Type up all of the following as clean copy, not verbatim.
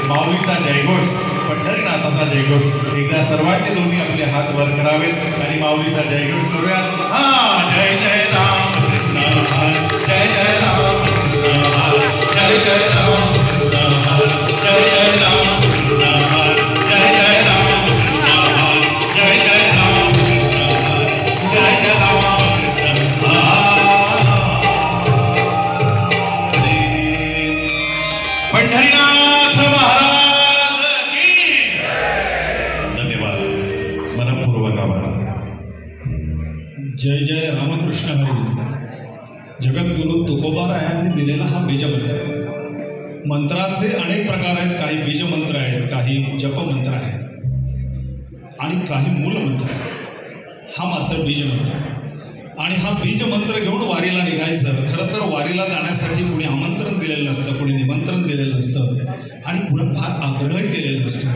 माऊलीचा जयघोष, पंढरीनाथाचा जयघोष. एकदा सर्वांनी दोन्ही आपले हात वर करावेत आणि माऊलीचा जयघोष करूयात. हा, जय जय राम कृष्ण हरी, जय जय राम कृष्ण हरी, जय जय राम कृष्ण हरी, जय जय राम कृष्ण हरी, जय जय राम कृष्ण हरी, जय जय राम कृष्ण हरी, जय जय राम कृष्ण हरी. पंढरीनाथ महाराज की धन्यवाद, मनपूर्वक आभार. जय जय रामकृष्ण हरी. जगद्गुरु तुकोबारायांनी दिलेला हा बीजमंत्र आहे. मंत्राचे अनेक प्रकार आहेत. काही बीजमंत्र आहेत, काही जपमंत्र आहेत आणि काही मूलमंत्र आहेत. हा मात्र बीजमंत्र आहे. आणि हा बीज मंत्र घेऊन वारीला निघायचं. खरं तर वारीला जाण्यासाठी कुणी आमंत्रण दिलेलं नसतं, कुणी निमंत्रण दिलेलं नसतं आणि कुणी फार आग्रह केलेला नसतो.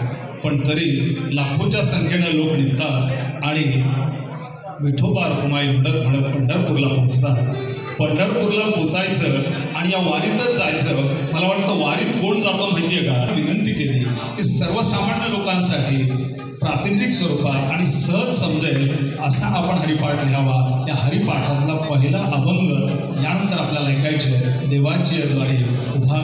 पण तरी लाखोच्या संख्येनं लोक निघतात आणि विठोबा रखुमाई म्हणत म्हणत पंढरपूरला पोचतात. पंढरपूरला पोचायचं आणि या वारीतच जायचं. मला वाटतं वारीत कोण जातो माहिती आहे का? विनंती केली की सर्वसामान्य लोकांसाठी प्रातिनिधिक स्वरूपात आणि सहज समजेल असा आपण हरिपाठ लिहावा. या हरिपाठातला पहिला अभंग यानंतर आपल्याला ऐकायचे. देवाची द्वारे उभा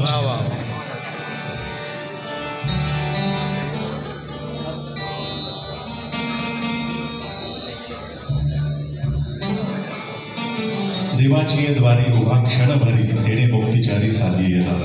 देवाची द्वारी उभा क्षणभरी तेणे मुक्तिचारी साधी येला.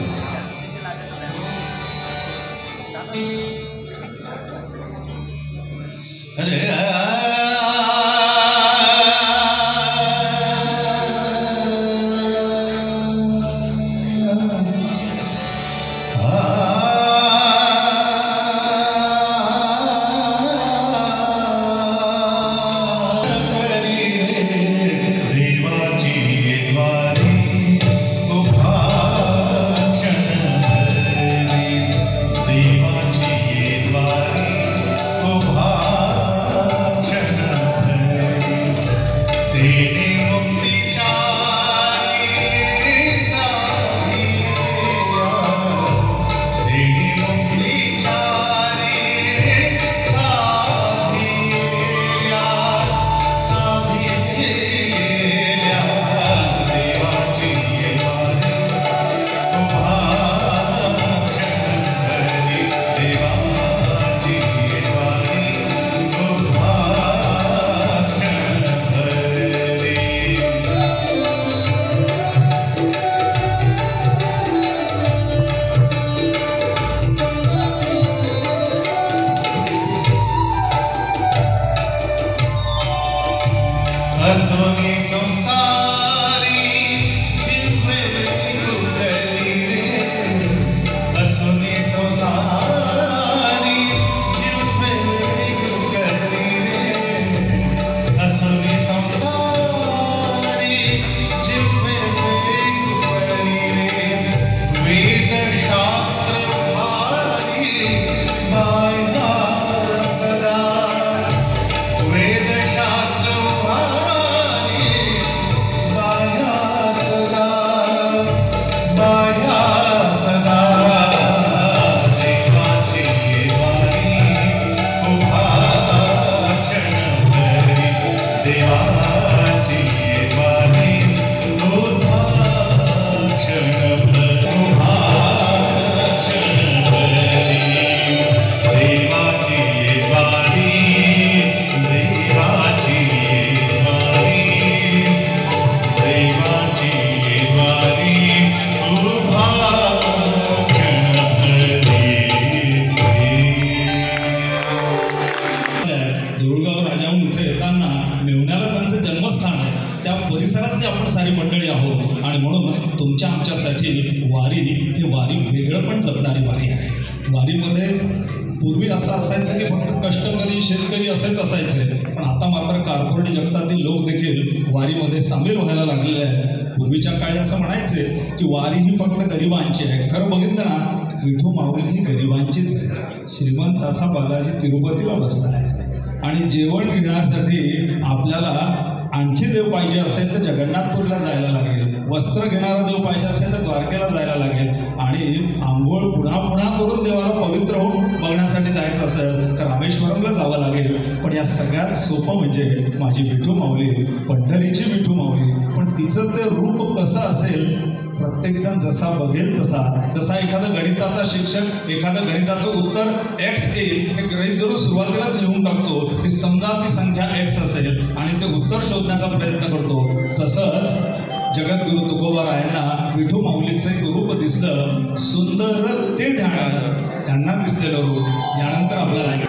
परिसरातली आपण सारी मंडळी आहोत आणि म्हणून तुमच्या आमच्यासाठी वारी ही वारी वेगळं पण जपणारी वारी आहे. वारीमध्ये पूर्वी असं असायचं की फक्त कष्टकरी शेतकरी असेच असायचे, पण आता मात्र कॉर्पोरेट जगतातील लोक देखील वारीमध्ये सामील व्हायला लागलेले आहेत. पूर्वीच्या काळी असं म्हणायचे की वारी ही फक्त गरिबांची आहे. खरं बघितलं ना, विठू माऊली ही गरिबांचीच आहे. श्रीमंताचा बालाजी तिरुपतीला बसला आहे आणि जेवण घेण्यासाठी आपल्याला आणखी देव पाहिजे असेल तर जगन्नाथपूरला जायला लागेल, वस्त्र घेणारा देव पाहिजे असेल तर द्वारकेला जायला लागेल आणि आंघोळ पुन्हा पुन्हा करून देवाला पवित्र होऊन बघण्यासाठी जायचं असेल तर रामेश्वरमला जावं लागेल. पण या सगळ्यात सोपं म्हणजे माझी विठू माऊली, पंढरीची विठू माऊली. पण तिचं ते रूप कसं असेल, प्रत्येकजण जसा बघेल तसा, जसा एखादा गणिताचा शिक्षक एखादं गणिताचं उत्तर एक्स येईल हे गणित जरूर सुरुवातीलाच लिहून टाकतो की समजा ती संख्या एक्स असेल आणि ते उत्तर शोधण्याचा प्रयत्न करतो, तसंच जगद्गुरु तुकोबारायांना विठू माऊलीचं एक रूप दिसलं, सुंदर ते ध्यान त्यांना दिसलेलं रूप. यानंतर आपल्याला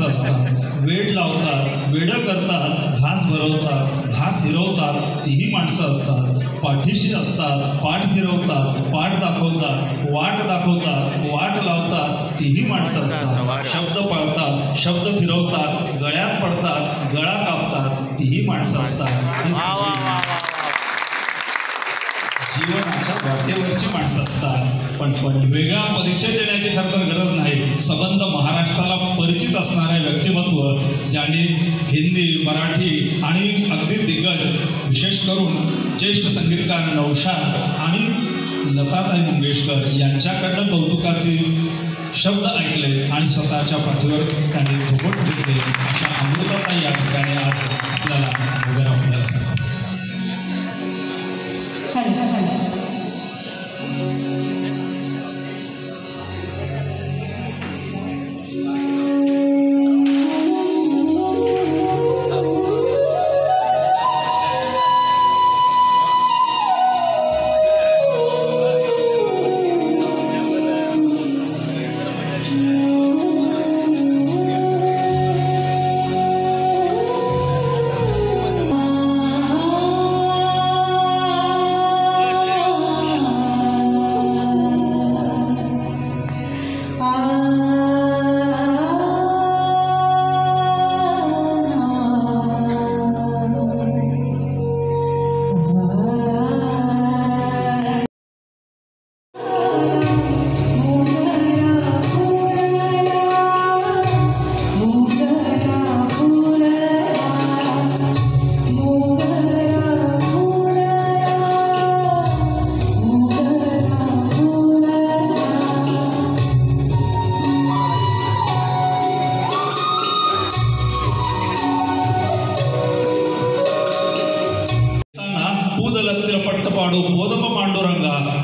माणसं असतात. वेड लावतात, वेडं करतात, घास भरवतात, घास हिरवतात, तीही माणसं असतात. पाठीशी असतात, पाठ फिरवतात, पाठ दाखवतात, वाट दाखवतात, वाट लावतात, तीही माणसं असतात. शब्द पाळतात, शब्द फिरवतात, गळ्यात पडतात, गळा कापतात, तीही माणसं असतात. ही सगळी जीवनाच्या वाटेवरची माणसं असतात. पण वेगळा परिचय देण्याची खरं तर गरज नाही. संबंध महाराष्ट्राला परिचित असणारे व्यक्तिमत्व ज्यांनी हिंदी, मराठी आणि अगदी दिग्गज, विशेष करून ज्येष्ठ संगीतकार नौशाद आणि लताताई मंगेशकर यांच्याकडनं कौतुकाचे शब्द ऐकले आणि स्वतःच्या पाठीवर त्यांनी थोपट घेतले. अशा अमृताताई या ठिकाणी आज आपल्याला वगैरे आपल्याला सांगा.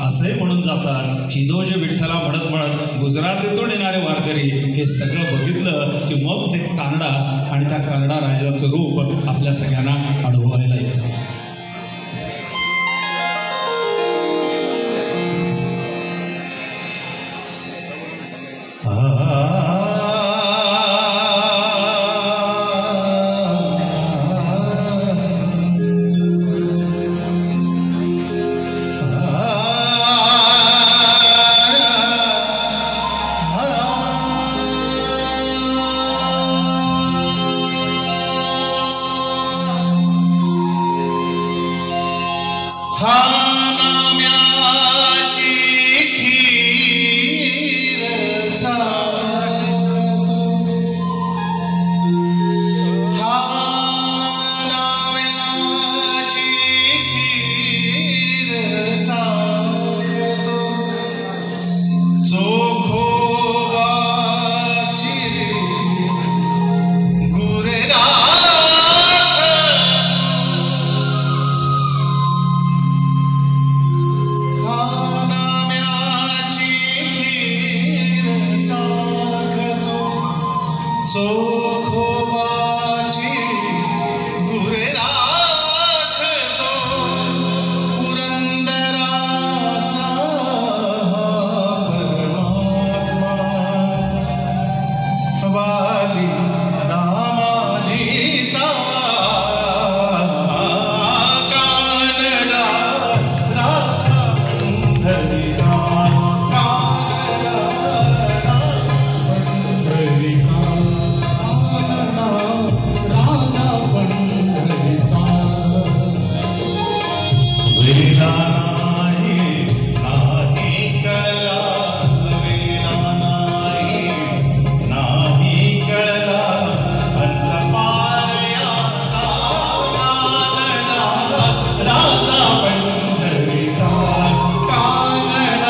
असे म्हणून जातात. हिदोजे विठ्ठला म्हणत म्हणत गुजरातीतून येणारे वारकरी हे सगळं बघितलं की मग ते कानडा आणि त्या कानडा राजाचं रूप आपल्या सगळ्यांना अनुभवायला येतं. राधा पंढरीचा कानडा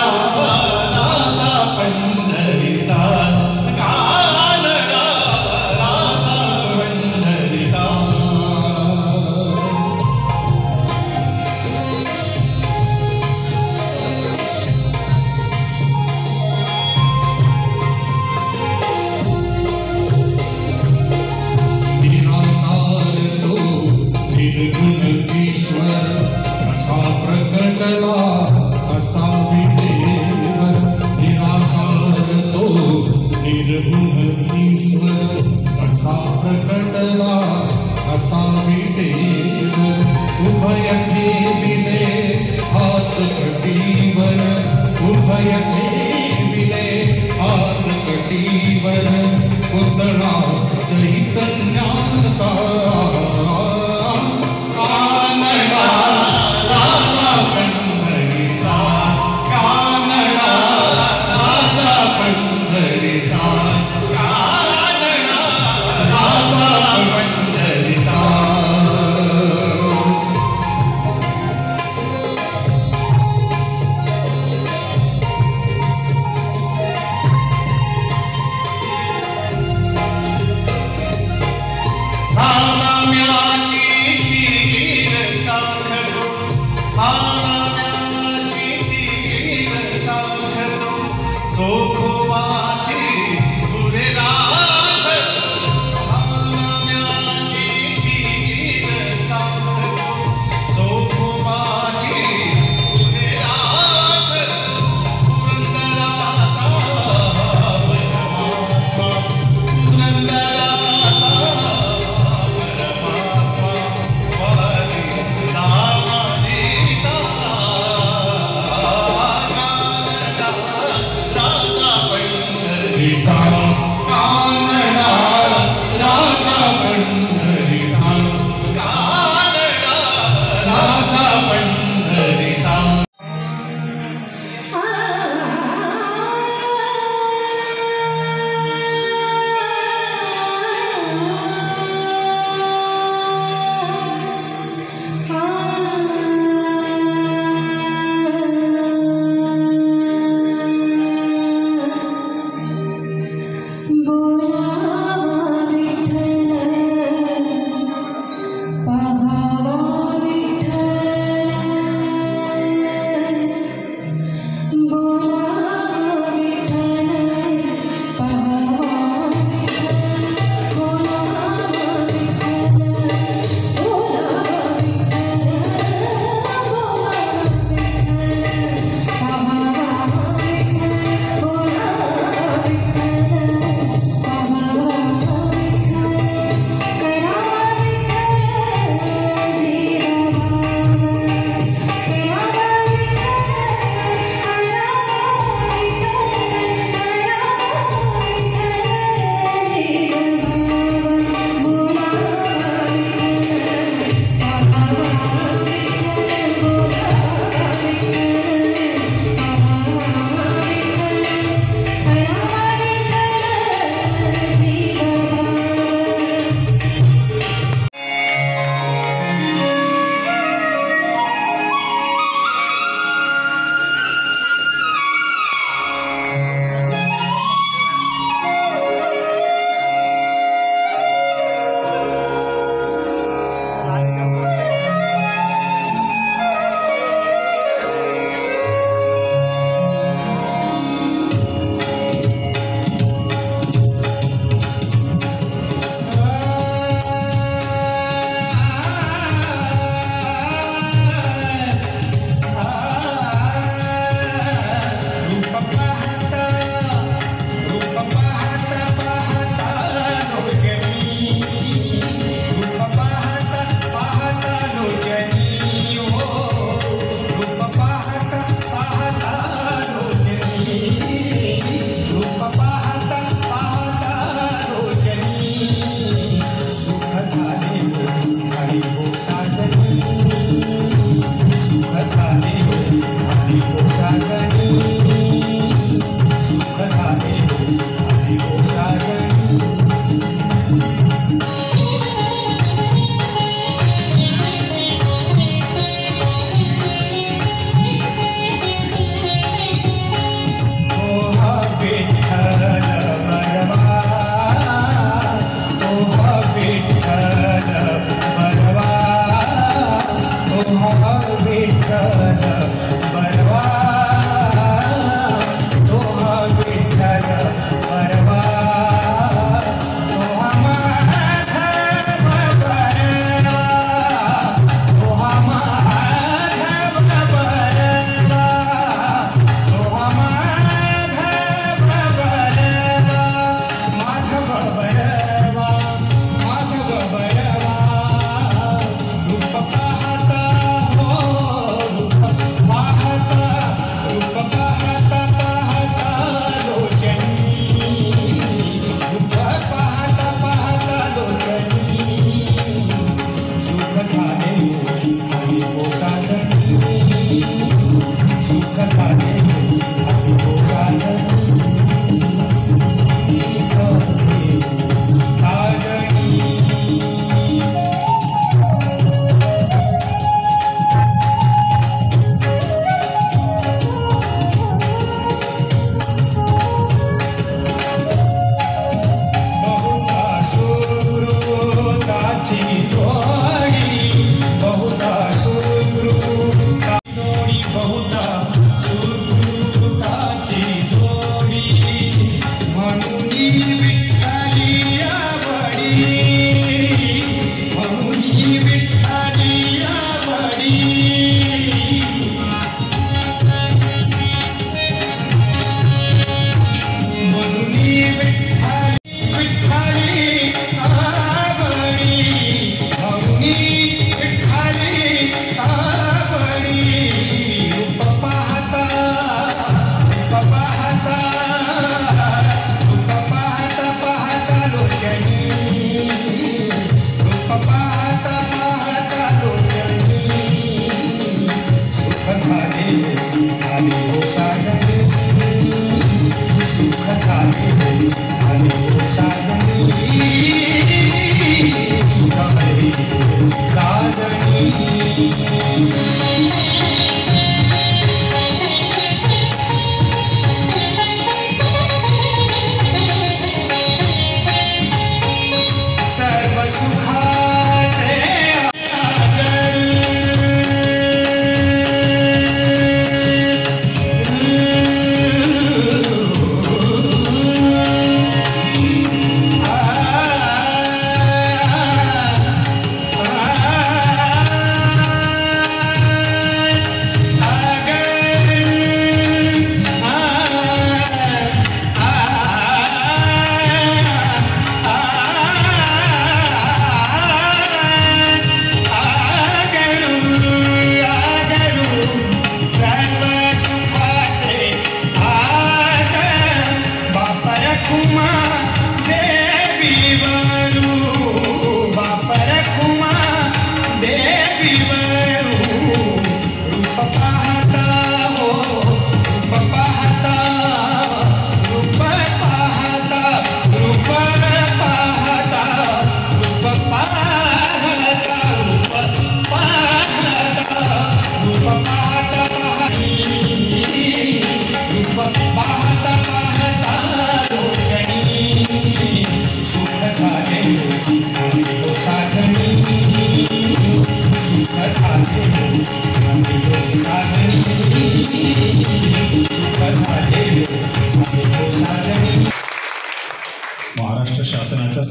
अभय ठेविले हात कटीवर पुतळा चैतन्याचा कानडा राजा पंढरीचा कानडा राजा पंढरीचा कानडा राजा पंढरीचा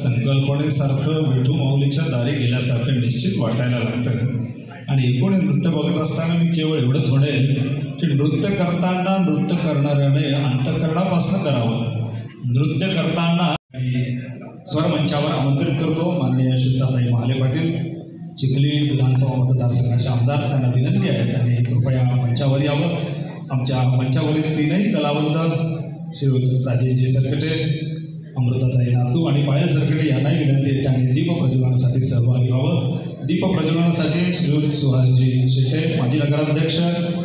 संकल्पनेसारखं विठू माऊलीच्या दारी गेल्यासारखं निश्चित वाटायला लागतं. आणि एकूण नृत्य बघत असताना मी केवळ एवढंच म्हणेल की नृत्य करताना नृत्य करणाऱ्याने अंतःकरणापासून करावं. नृत्य करताना स्वरमंचावर आमंत्रित करतो माननीय श्वेताताई महाले पाटील, चिखली विधानसभा मतदारसंघाचे आमदार. त्यांना विनंती आहे त्यांनी कृपया मंचावर यावं. आमच्या मंचावरील तीनही कलावंत श्रीयुत राजेशजी सरकटे, अमृताताई नातू आणि पायल सरकटे यांनाही विनंती आहे त्यांनी दीप प्रज्वलनासाठी सहभागी व्हावं. दीप प्रज्वलनासाठी श्रीयुत सुहासजी शेटे, माजी नगराध्यक्ष,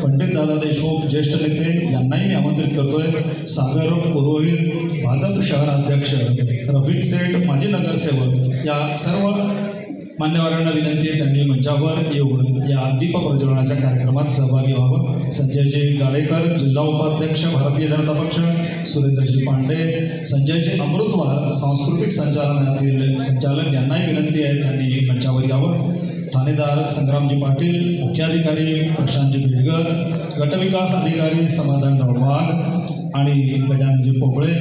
पंडित दादा देशमुख ज्येष्ठ नेते यांनाही मी आमंत्रित करतोय. सागर पुरोहित, भाजप शहराध्यक्ष, रफिक सेठ, माजी नगरसेवक या सर्व मान्यवरांना विनंती आहे त्यांनी मंचावर येऊन या दीप प्रज्वलनाच्या कार्यक्रमात सहभागी व्हावं. संजयजी गाडेकर, जिल्हा उपाध्यक्ष, भारतीय जनता पक्ष, सुरेंद्रजी पांडे, संजयजी अमृतवार, सांस्कृतिक संचालनातील संचालक यांनाही विनंती आहे त्यांनी मंचावर यावं. ठाणेदार संग्रामजी पाटील, मुख्याधिकारी प्रशांतजी बेडगर, गटविकास अधिकारी समाधानराव वाघ आणि गजाननजी पोपळे,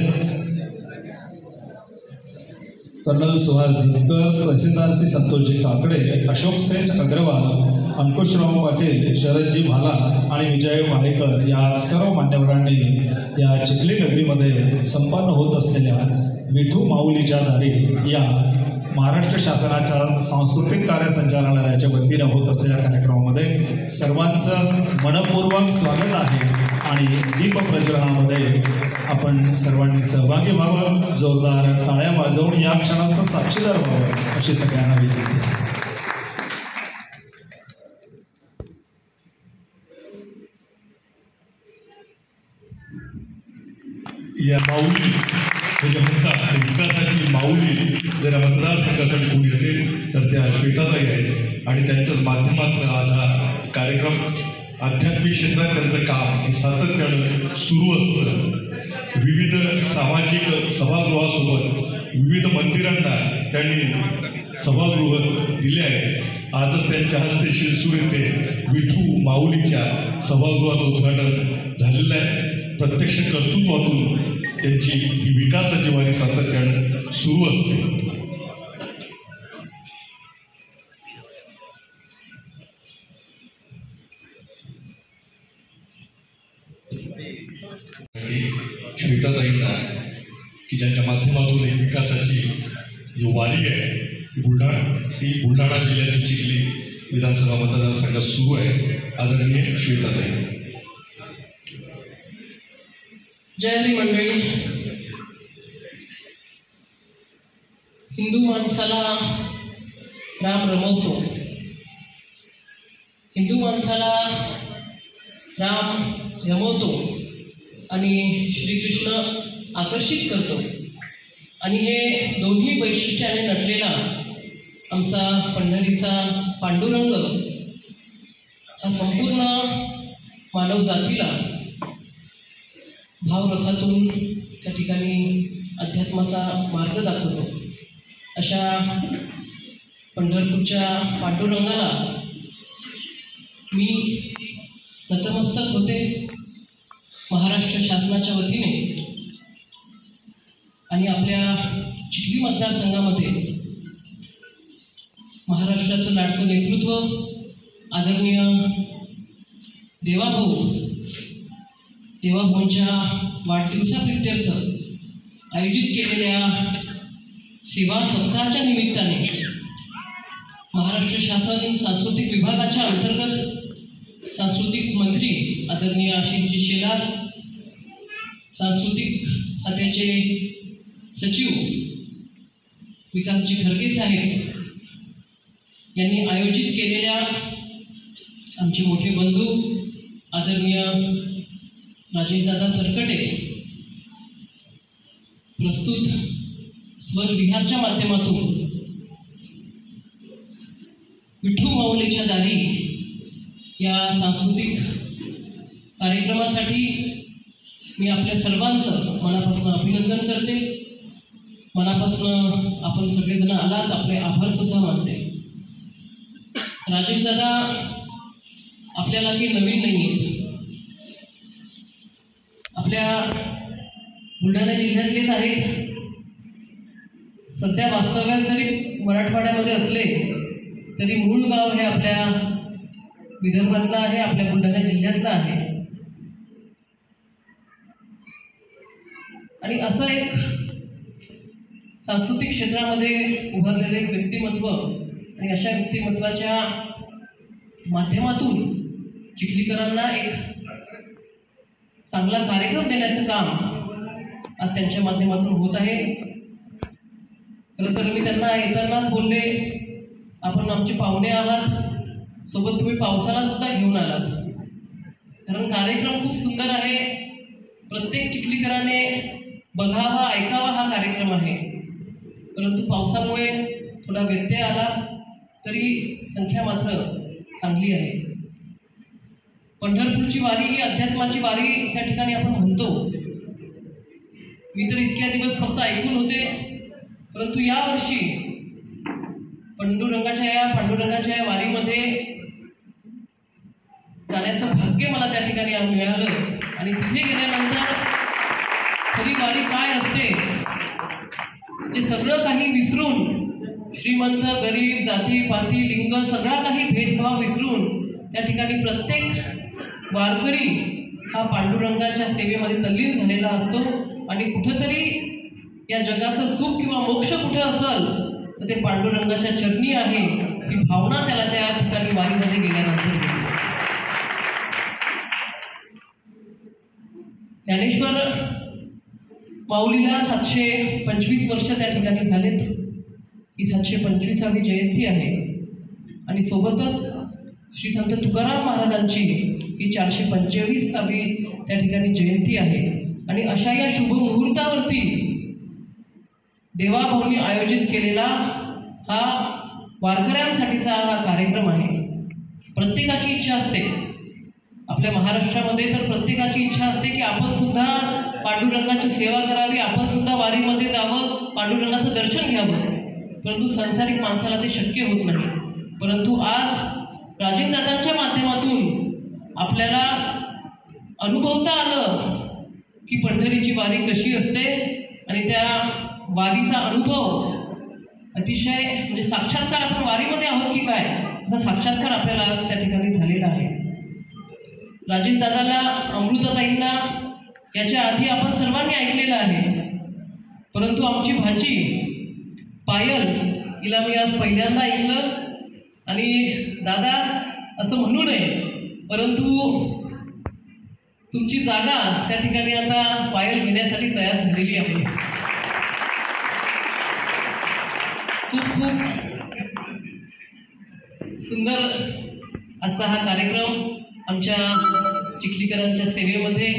कर्नल सुहास झितकर, तहसीलदार श्री संतोषजी काकडे, अशोक सेठ अग्रवाल, अंकुशराव पाटील, शरदजी भाला आणि विजय वाडेकर या सर्व मान्यवरांनी या चिखली नगरीमध्ये संपन्न होत असलेल्या विठू माऊलीच्या दारी या महाराष्ट्र शासनाच्या सांस्कृतिक कार्य संचालनालयाच्या वतीनं होत असलेल्या कार्यक्रमामध्ये सर्वांचं मनपूर्वक स्वागत आहे. आणि दीप प्रज्वलनामध्ये आपण सर्वांनी सहभागी व्हावं, जोरदार टाळ्या वाजवून या क्षणाचं साक्षीदार व्हावं अशी सगळ्यांना विनंती आहे. या माऊली म्हणजे म्हणतात ते विकासाची माऊली जर या मतदारसंघासाठी कोणी असेल तर त्या श्वेताताई आहेत. आणि त्यांच्याच माध्यमातून आज हा कार्यक्रम आध्यात्मिक क्षेत्रात त्यांचं काम हे सातत्यानं सुरू असतं. विविध सामाजिक सभागृहासोबत विविध मंदिरांना त्यांनी सभागृह दिले आहेत. आजच त्यांच्या हस्ते शिरसूर येथे विठू माऊलीच्या सभागृहाचं उद्घाटन झालेलं आहे. प्रत्यक्ष कर्तृत्वातून त्यांची ही विकासाची वारी सातत्यानं सुरू असते. श्वेताताईंना की ज्यांच्या माध्यमातून एक विकासाची जी वारी आहे बुलढाणा जिल्ह्यातील चिखली विधानसभा मतदारसंघात सुरू आहे. आदरणीय श्वेताताई. जय हरी मंडळी. हिंदू माणसाला राम रमवतो, हिंदू माणसाला राम रमवतो आणि श्रीकृष्ण आकर्षित करतो. आणि हे दोन्ही वैशिष्ट्याने नटलेला आमचा पंढरीचा पांडुरंग हा संपूर्ण मानव जातीला भावरसातून त्या ठिकाणी अध्यात्माचा मार्ग दाखवतो. अशा पंढरपूरच्या पांडुरंगाला मी नतमस्तक होते महाराष्ट्र शासनाच्या वतीने. आणि आपल्या चिखली मतदारसंघामध्ये महाराष्ट्राचं लाडकं नेतृत्व आदरणीय देवाभाऊंच्या वाढदिवसाप्रित्यर्थ आयोजित केलेल्या सेवा सप्ताहाच्या निमित्ताने महाराष्ट्र शासन सांस्कृतिक विभागाच्या अंतर्गत सांस्कृतिक मंत्री आदरणीय आशिषजी शेलार, सांस्कृतिक खात्याचे सचिव विकासजी खरगे साहेब यांनी आयोजित केलेल्या आमचे मोठे बंधू आदरणीय राजेशदादा सरकटे प्रस्तुत स्वर विहारच्या माध्यमातून विठू माऊलीच्या दारी या सांस्कृतिक कार्यक्रमासाठी मी आपल्या सर्वांचं मनापासून अभिनंदन करते. मनापासून आपण सगळेजण आलात आपले आभारसुद्धा मानते. राजेशदादा आपल्याला काही नवीन नाही आहेत. आपल्या बुलढाणा जिल्ह्यातलेच आहेत. सध्या वास्तव्यात जरी मराठवाड्यामध्ये असले तरी मूळ गाव हे आपल्या विदर्भातलं आहे, आपल्या बुलढाणा जिल्ह्यातलं आहे. आणि असं एक सांस्कृतिक क्षेत्रामध्ये उभारलेले एक व्यक्तिमत्व आणि अशा व्यक्तिमत्वाच्या माध्यमातून चिखलीकरांना एक चांगला कार्यक्रम देण्याचं काम आज त्यांच्या माध्यमातून होत आहे. खरं तर मी त्यांना येतानाच बोलले, आपण आमचे पाहुणे आहात, सोबत तुम्ही पावसाला सुद्धा घेऊन आलात, कारण कार्यक्रम खूप सुंदर आहे. प्रत्येक चिखलीकराने बघावा ऐकावा हा कार्यक्रम आहे. परंतु पावसामुळे थोडा व्यत्यय आला तरी संख्या मात्र चांगली आहे. पंढरपूरची वारी ही अध्यात्माची वारी त्या ठिकाणी आपण म्हणतो. मी तर इतक्या दिवस फक्त ऐकून होते, परंतु यावर्षी पांडुरंगाच्या या वारीमध्ये जाण्याचं भाग्य मला त्या ठिकाणी मिळालं. आणि तिथे गेल्यानंतर खरी वारी काय असते ते सगळं काही विसरून, श्रीमंत गरीब जाती पाती लिंग सगळा काही भेदभाव विसरून त्या ठिकाणी प्रत्येक वारकरी हा पांडुरंगाच्या सेवेमध्ये तल्लीन झालेला असतो. आणि कुठंतरी या जगाचं सुख किंवा मोक्ष कुठं असेल तर ते पांडुरंगाच्या चरणी आहे, ही भावना त्याला त्या ठिकाणी वारीमध्ये गेल्यानंतर होती. ज्ञानेश्वर माऊलीला 725 वर्ष त्या ठिकाणी झालेत. ही 725वी जयंती आहे. आणि सोबतच श्री संत तुकाराम महाराजांची ही 425वी त्या ठिकाणी जयंती आहे. आणि अशा या शुभ मुहूर्तावरती देवाभाऊंनी आयोजित केलेला हा वारकऱ्यांसाठीचा हा कार्यक्रम आहे. प्रत्येकाची इच्छा असते, आपल्या महाराष्ट्रामध्ये तर प्रत्येकाची इच्छा असते की आपण सुद्धा पांडुरंगाची सेवा करावी, आपण सुद्धा वारीमध्ये जावं, पांडुरंगाचं दर्शन घ्यावं. परंतु सांसारिक माणसाला ते शक्य होत नाही. परंतु आज राजेशदादांच्या माध्यमातून आपल्याला अनुभवता आलं की पंढरीची वारी कशी असते. आणि त्या वारीचा अनुभव अतिशय म्हणजे साक्षात्कार, आपण वारीमध्ये आहोत की काय असा साक्षात्कार आपल्याला आज त्या ठिकाणी झालेला आहे. राजेशदादाला, अमृताताईंना याच्या आधी आपण सर्वांनी ऐकलेलं आहे. परंतु आमची भाची पायल, हिला मी आज पहिल्यांदा ऐकलं. आणि दादा असं म्हणू नये, परंतु तुमची जागा त्या ठिकाणी आता पायल घेण्यासाठी तयार झालेली आहे. खूप खूप सुंदर आजचा हा कार्यक्रम आमच्या चिखलीकरांच्या सेवेमध्ये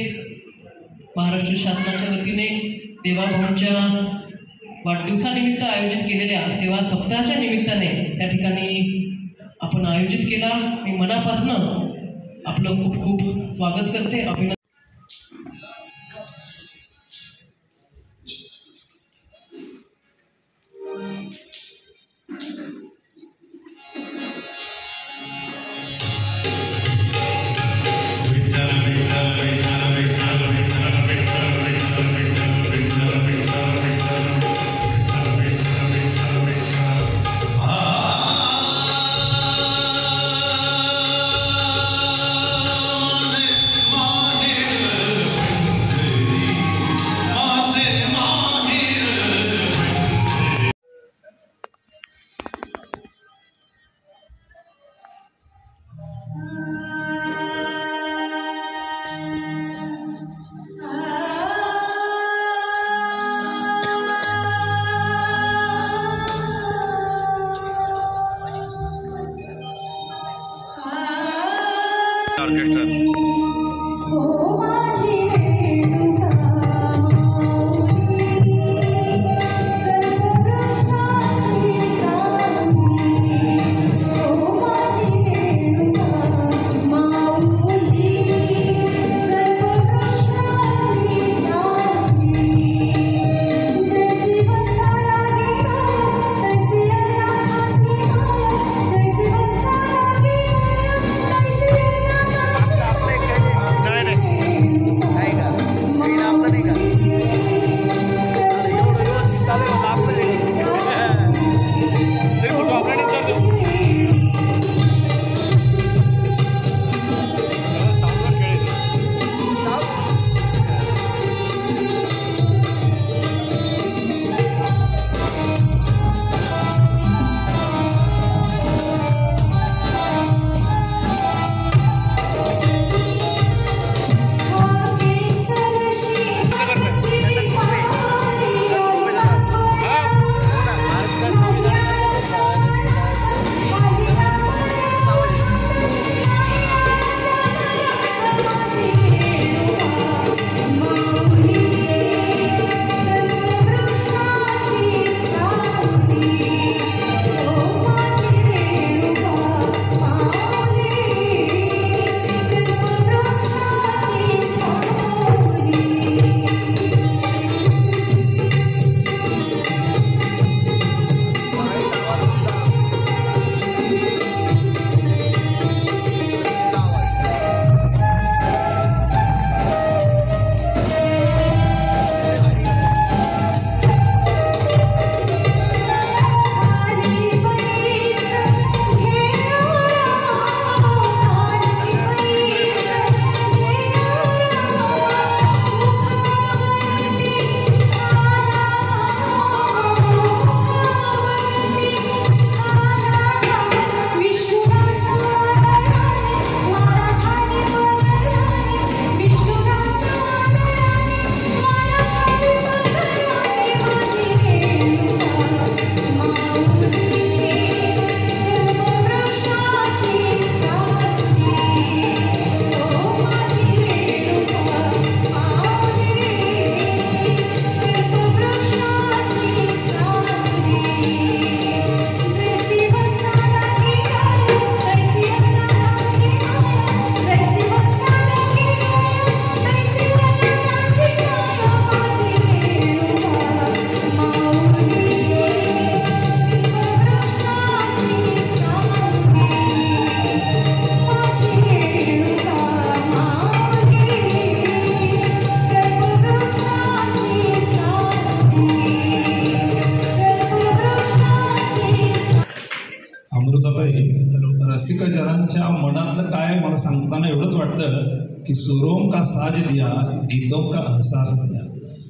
महाराष्ट्र शासनाच्या वतीने देवाभाऊंच्या वाढदिवसानिमित्त आयोजित केलेल्या सेवा सप्ताहाच्या निमित्ताने त्या ठिकाणी आपण आयोजित केला. मी मनापासून आपलं खूप खूप स्वागत करते, अभिनंदन. मला सांगताना एवढंच वाटतं की सुरों का साज दिया गीतों का एहसास दिया,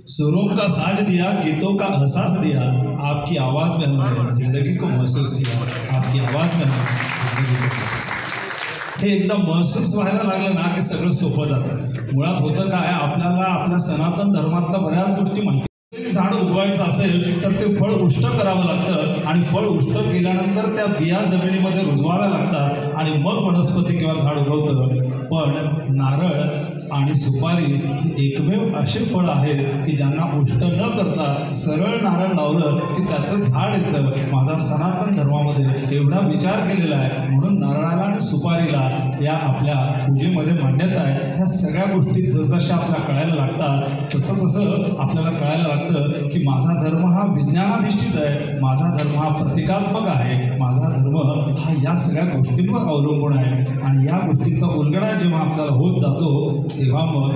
सुरों का साज दिया गीतों का एहसास दिया, आपकी आवाज़ में हमने जिंदगी को महसूस किया, आपकी आवाज़ में हमने जिंदगी को महसूस किया। हे एकदम महसूस व्हायला लागलं ना की सगळं सोपं जातं। मुळात होतं काय, आपल्याला आपल्या सनातन धर्मातल्या बऱ्याच गोष्टी माहिती, झाड उगवायचं असेल तर ते फळ उष्ट करावं लागतं आणि फळ उष्ट केल्यानंतर त्या बिया जमिनीमध्ये रुजवाव्या लागतात आणि मग वनस्पती किंवा झाड उगवतं। पण नारळ आणि सुपारी ही एकमेव असे फळ आहेत की ज्यांना उष्ट न करता सरळ नारळ लावलं की त्याचं झाड येतं। माझा सनातन धर्मामध्ये एवढा विचार केलेला आहे, म्हणून नारळाला आणि सुपारीला या आपल्या पूजेमध्ये मान्यता आहे। ह्या सगळ्या गोष्टी जसजशा आपल्याला कळायला लागतात तसं तसं आपल्याला कळायला लागतं की माझा धर्म हा विज्ञानाधिष्ठित आहे, माझा धर्म हा प्रतिकात्मक आहे, माझा धर्म हा या सगळ्या गोष्टींवर अवलंबून आहे। आणि या गोष्टींचा उलगडा जेव्हा आपल्याला होत जातो तेव्हा मग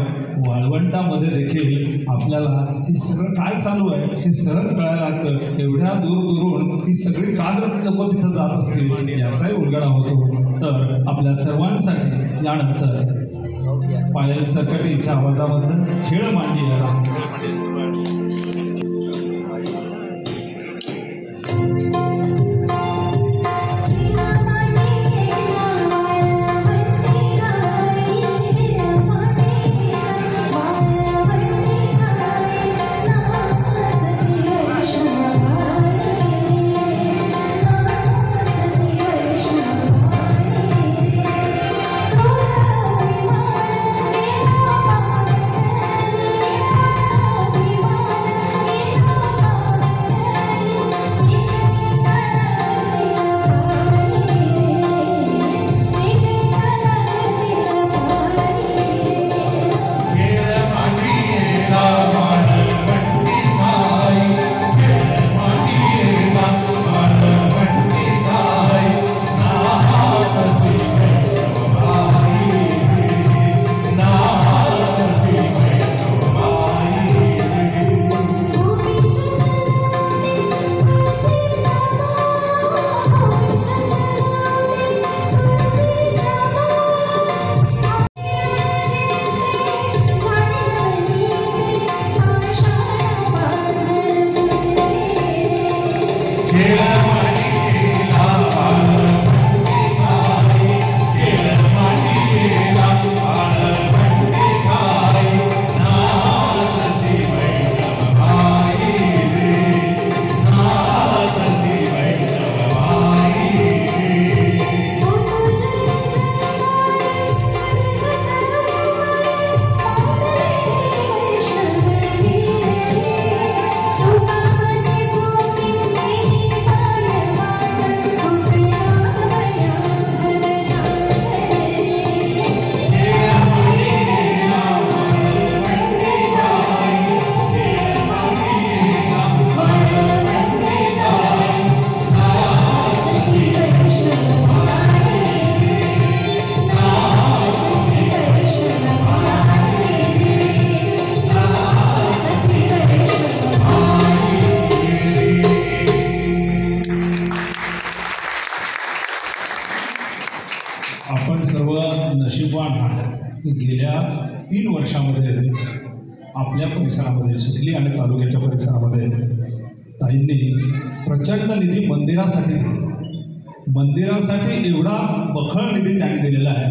वाळवंटामध्ये देखील आपल्याला हे सगळं काय चालू आहे हे सहज कळायला लागतं। एवढ्या दूरून ही सगळी का जर लोक तिथं जात असतील याचाही उलगडा होतो। तर आपल्या सर्वांसाठी यानंतर पायल सकटीच्या आवाजामधून खेळ मांडी याला गेल्या 3 वर्षामध्ये आपल्या परिसरामध्ये चिखली आणि तालुक्याच्या परिसरामध्ये ताईंनी प्रचंड निधी मंदिरासाठी एवढा बखळ निधी त्यांनी दिलेला आहे।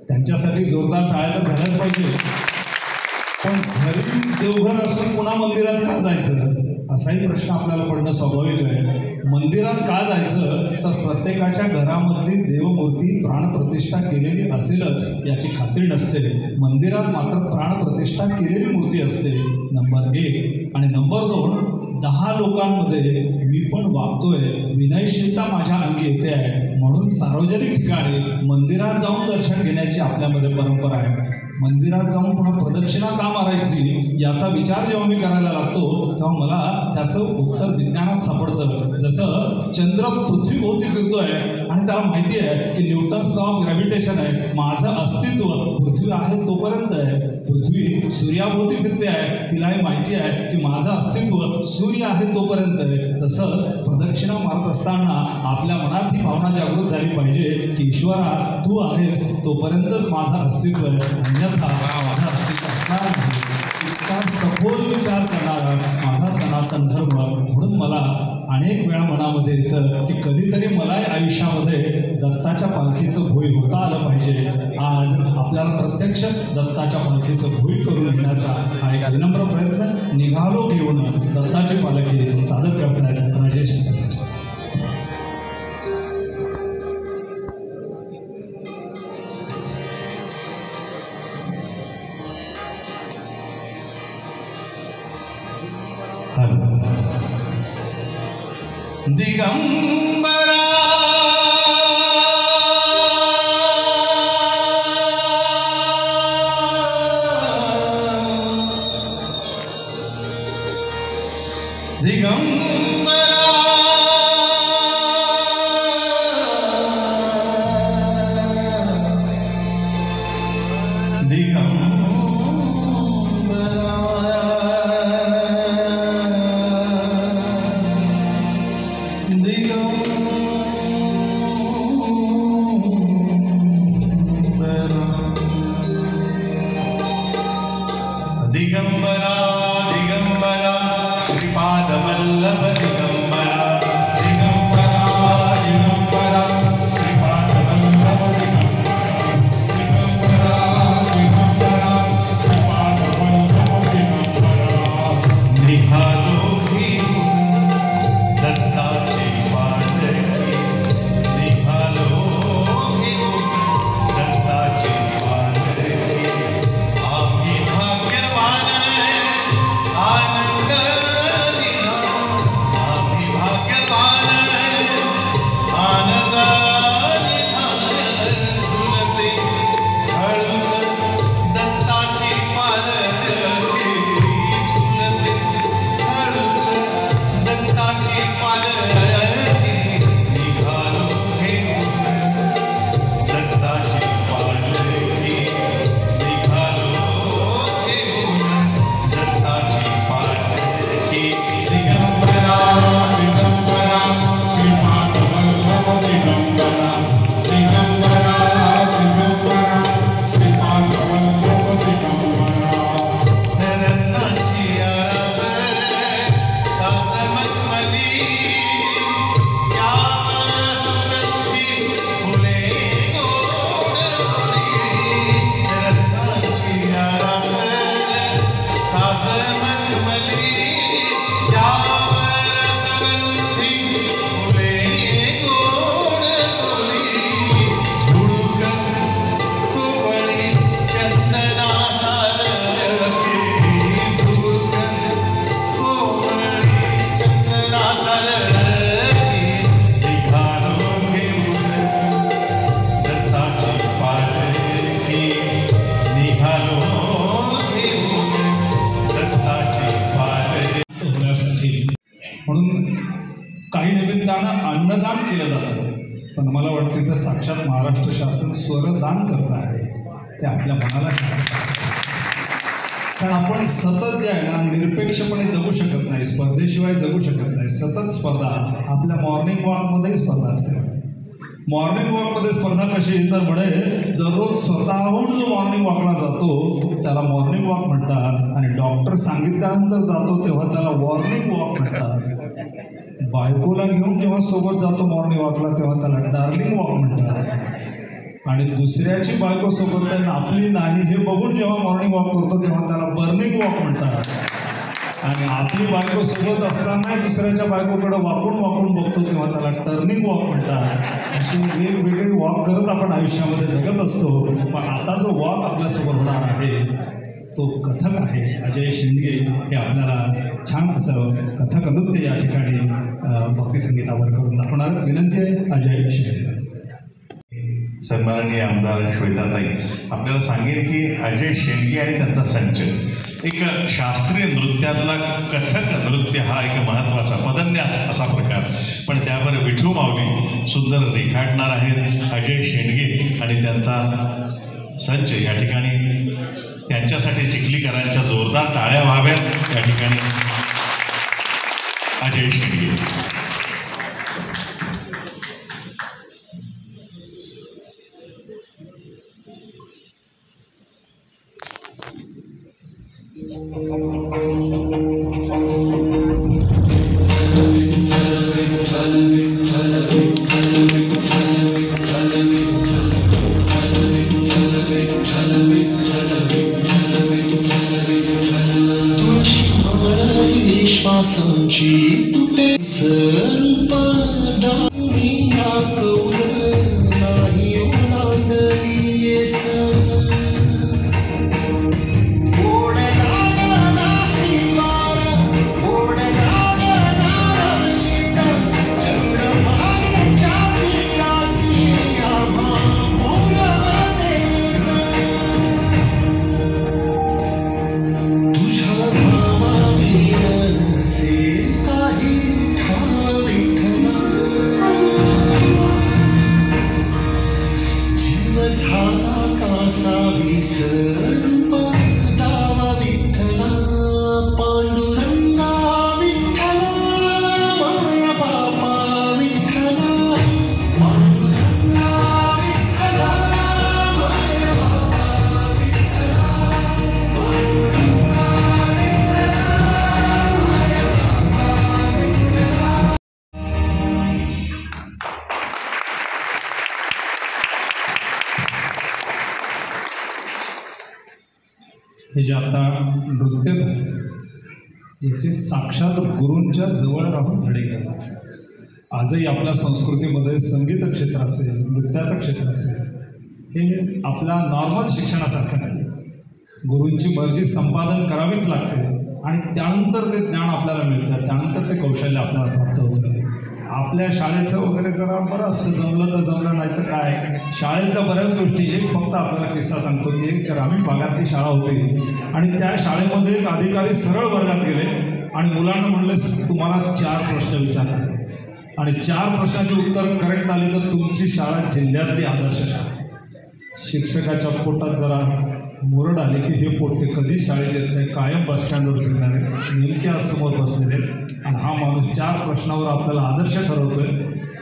त्यांच्यासाठी जोरदार टाळ्या तर झाल्याच पाहिजे। पण घरी देवघर असून पुन्हा मंदिरात का जायचं असाही प्रश्न आपल्याला पडणं स्वाभाविक आहे। मंदिरात का जायचं तर प्रत्येकाच्या घरामधली देवमूर्ती प्राणप्रतिष्ठा केलेली असेलच याची खात्री नसते। मंदिरात मात्र प्राणप्रतिष्ठा केलेली मूर्ती असते, नंबर 1। आणि नंबर 2, 10 लोकांमध्ये मी पण वागतोय, विनयशीलता माझ्या अंगी येते आहे, म्हणून सार्वजनिक ठिकाणी मंदिरात जाऊन दर्शन घेण्याची आपल्यामध्ये परंपरा आहे। मंदिरात जाऊन पुन्हा प्रदक्षिणा का मारायची याचा विचार जेव्हा मी करायला लागतो तेव्हा मला त्याचं उत्तर विज्ञानात सापडतं। जसं चंद्र पृथ्वीभोवती फिरतोय आणि त्याला माहिती आहे की न्यूटन्स लॉ ऑफ ग्रॅव्हिटेशन आहे. माझं अस्तित्व पृथ्वी आहे तोपर्यंत आहे. पृथ्वी सूर्याभोवती फिरते आहे, तिलाही माहिती आहे की माझं अस्तित्व सूर्य आहे तोपर्यंत आहे. तसंच प्रदक्षिणा मारत असताना आपल्या मनात ही भावना जागृत झाली पाहिजे की ईश्वरा तू आहेस तोपर्यंतच माझं अस्तित्व आहे, अन्यथा माझं अस्तित्व असणार नाही. इतका सखोल विचार करणारा माझा सनातन धर्म. म्हणून मला अनेक वेळा मनामध्ये येतं की कधीतरी मलाही आयुष्यामध्ये दत्ताच्या पालखीचं भोई होता आलं पाहिजे. आज आपल्याला प्रत्यक्ष दत्ताच्या पालखीचं भोई करून घेण्याचा हा एक विनम्र प्रयत्न. निघालो घेऊन दत्ताची पालखी सादर करतायत राजेश सर. दिगंबरा दिगंबरा दिगंबरा दिगंबरा श्रीपाद वल्लभ दिगंबरा दिगंबरा दिगंबरा श्रीपाद वल्लभ दिगंबरा दिगंबरा श्रीपाद वल्लभ दिगंबरा. निघालो घेऊन दत्ताची पालखी, निघालो घेऊन दत्ताची पालखी. आम्ही भाग्यवान आनंद निधान, आम्ही भाग्यवान आनंद निधान. झुलते हळूच दत्ताची पालखी, झुलते हळूच दत्ताची पालखी. निघालो घेऊन दत्ताची पालखी, निघालो घेऊन दत्ताची पालखी. दिगंबरा दिगंबरा श्रीपाद वल्लभ दिगंबरा दिगंबरा दिगंबरा श्रीपाद वल्लभ दिगंबरा. रत्नाची आरास साज मखमली, यावर सुगंधी फुले गोडली. रत्नाची आरास साज मखमली, यावर सुगंधी फुले गोडली. झुळूक कोवळी चंदना सारखी, झुळूक कोवळी चंदना सारखी. निघालो घेऊन दत्ताची पालखी, निघालो घेऊन दत्ताची पालखी. होण्यासाठी म्हणून काही निमित्तानं अन्नदान केलं जातं, पण मला वाटतं तर साक्षात महाराष्ट्र शासन स्वरदान करत आहे. ते आपल्या मनाला शांत. कारण आपण सतत जे आहे ना निरपेक्षपणे जगू शकत नाही, स्पर्धेशिवाय जगू शकत नाही. सतत स्पर्धा. आपल्या मॉर्निंग वॉकमध्येही स्पर्धा असते. मॉर्निंग वॉकमध्ये स्पर्धा कशी तर म्हणे दररोज स्वतःहून जो मॉर्निंग वॉकला जातो त्याला मॉर्निंग वॉक म्हणतात, आणि डॉक्टर सांगितल्यानंतर जातो तेव्हा त्याला वॉर्निंग वॉक म्हणतात. बायकोला घेऊन जेव्हा सोबत जातो मॉर्निंग वॉकला तेव्हा त्याला डार्लिंग वॉक म्हणतात. आणि दुसऱ्याची बायको सोबत आहे आपली नाही हे बघून जेव्हा मॉर्निंग वॉक करतो तेव्हा त्याला बर्निंग वॉक म्हणतात. आणि आपली बायको सोबत असताना दुसऱ्याच्या बायकोकडे वाकून वाकून बघतो तेव्हा त्याला टर्निंग वॉक म्हणतात. अशी वेगवेगळी वॉक करत आपण आयुष्यामध्ये जगत असतो. पण आता जो वॉक आपल्यासोबत होणार आहे तो कथक आहे. अजय शेंडगे हे आपल्याला छान असं कथक नृत्य या ठिकाणी भक्तिसंगीतावर करून दाखवणार. विनंती आहे अजय शेंडगे. सन्माननीय आमदार श्वेताताई आपल्याला सांगेल की अजय शेंडगे आणि त्यांचा संच एक शास्त्रीय नृत्यातला कथक नृत्य हा एक महत्त्वाचा पदन्यास असा प्रकार, पण त्यावर विठू माऊली सुंदर रेखाटणार आहेत अजय शेंडगे आणि त्यांचा संच या ठिकाणी. त्यांच्यासाठी चिखलीकरांच्या जोरदार टाळ्या व्हाव्यात या ठिकाणी. अजय शेंडगे. श्वासांची तुटे स्वरूप दानिया कौल नाही ओलांडली येस ओढणारा शिवार ओढणारा शीत चंद्रमानेच्या तीराची आभा बोलते तुझ्या स्वरूप दावा विठ्ठला पांडुरंगा विठ्ठला माया बापा विठ्ठला पांडुरंगा विठ्ठला माया बापा विठ्ठला पांडुरंगा विठ्ठला माया बापा विठ्ठला. हे जे आता नृत्य याचे साक्षात गुरूंच्या जवळ राहून धडे करतात. आजही आपल्या संस्कृतीमध्ये संगीत क्षेत्र असेल, नृत्याचं क्षेत्र असेल, हे आपल्या नॉर्मल शिक्षणासारखं नाही. गुरूंची मर्जी संपादन करावीच लागते आणि त्यानंतर ते ज्ञान आपल्याला मिळतं, त्यानंतर ते कौशल्य आपल्याला प्राप्त होतं. आपल्या शाळेचं वगैरे जरा बरं असतं, जमलं तर जमलं, नाही तर काय. शाळेतल्या बऱ्याच गोष्टी, एक फक्त आपल्याला किस्सा सांगतो की एक ग्रामीण भागातली शाळा होती आणि त्या शाळेमध्ये एक अधिकारी सरळ वर्गात गेले आणि मुलांना म्हणले तुम्हाला 4 प्रश्न विचारतात आणि 4 प्रश्नाची उत्तर करेक्ट आली तर तुमची शाळा जिल्ह्यातली आदर्श शाळा. शिक्षकाच्या पोटात जरा मुरड आली की हे पोट्टे कधी शाळेत येत नाही, कायम बसस्टँडवर फिरणारे, नेमक्या समोर बसलेले आणि हा माणूस 4 प्रश्नावर आपल्याला आदर्श ठरवतोय.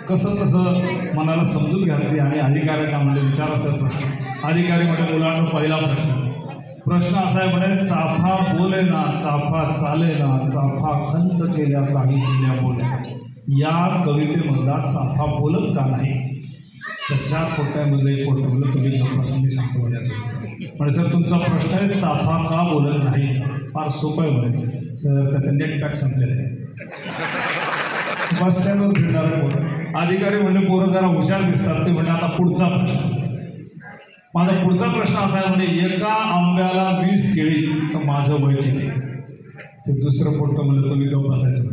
कसं तसं मनाला समजून घातली आणि अधिकाऱ्यांना म्हणजे विचारा सर प्रश्न. अधिकारी म्हणजे मुलांना पहिला प्रश्न असा आहे म्हणे चाफा बोले ना चाफा चाले ना चाफा खंत केल्या काही केल्या बोले. या कवितेमधला चाफा बोलत का नाही? तर 4 पोट्ट्यामधलं एक पोट्ट म्हणलं तुम्ही लोकांना मी सांगतो बोलायचं म्हणजे सर तुमचा प्रश्न आहे चाफा का बोलत नाही. फार सोपं आहे म्हणे सर, त्याचं नेट पॅक संपलेलं आहे. बस स्टँडवर फिरणारे पोरं. अधिकारी म्हणले पोरं जरा हुशार दिसतात, ते म्हणजे आता पुढचा प्रश्न. माझा पुढचा प्रश्न असा आहे म्हणे एका आंब्याला 20 केळी तर माझं वय किती? ते दुसरं पोट्ट म्हणलं तुम्ही गप्प बसायचं,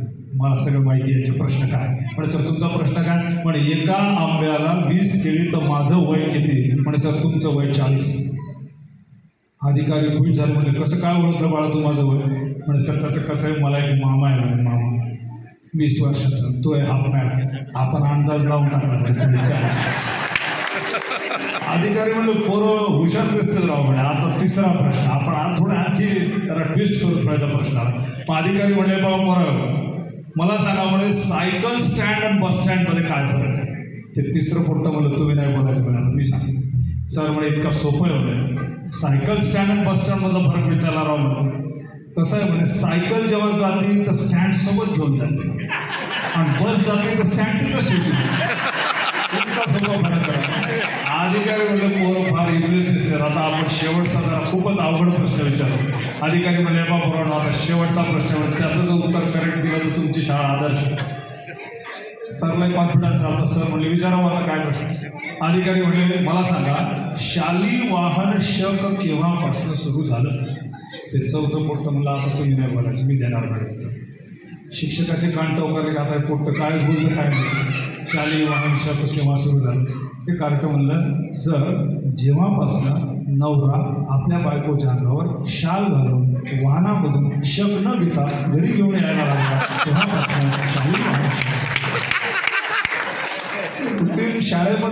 मला सगळं माहिती याचे प्रश्न काय. म्हणजे सर तुमचा प्रश्न काय? म्हणे एका आंब्याला 20 केळी तर माझं वय किती? म्हणे सर तुमचं वय 40. अधिकारी खुश झाले, म्हणजे कसं काय ओळखलं बाळा तू माझं वय? म्हणजे सर त्याचं कसं आहे, मला एक मामा आहे म्हणे, मामा 20 वर्षाचा, तो आहे हाफ मॅट, आपण अंदाज लावून टाकला म्हणजे. अधिकारी म्हणलं पोरं हुशार दिसतील राव म्हणे. आता 3रा प्रश्न आपण थोडं आणखी त्याला ट्विस्ट करून पाहिजे प्रश्नाला. मग अधिकारी म्हणले बाबा पोरं मला सांगा म्हणे सायकल स्टँड आणि बस स्टँडमध्ये काय फरक आहे? ते 3रं पोट्ट म्हणलं तुम्ही नाही बोलायचं म्हणे, आता मी सांगतो. सर म्हणे इतका सोपं आहे म्हणे, सायकल स्टँड आणि बस स्टँडमधला फरक विचारला राव म्हणे. कसं आहे म्हणे सायकल जेव्हा जाते तर स्टँड सोबत घेऊन जाते आणि बस जाते तर स्टँड तिथंच ठेवते. इतका सोपा फरक करा. अधिकारी म्हणले पोरं फार इंग्लिश दिसते, आता आपण शेवटचा जरा खूपच अवघड प्रश्न विचारू. अधिकारी म्हणले बरोबर आता शेवटचा प्रश्न म्हणजे त्याचं जर उत्तर करेक्ट दिलं तर तुमची शाळा आदर्श. सरला कॉन्फिडन्स आला. सर म्हणले विचारा मला काय प्रश्न. अधिकारी म्हणले मला सांगा शाली वाहन शक केव्हापासून सुरू झालं? ते 4थं पोट्ट म्हणलं आता तुम्ही नाही बोलायचं, मी देणार नाही. शिक्षकाचे कान टोकारले का आता पोट्ट कायच बोलतं काय म्हणतो. शाली वाहन शक केव्हा सुरू झालं? ते कार्यक्रम म्हणलं सर जेव्हापासनं नवरा आपल्या बायकोच्या अंगावर शाल घालून वाहनामधून शक न घेता घरी घेऊन यायला लागला तेव्हापासून शाली शाळेमध्ये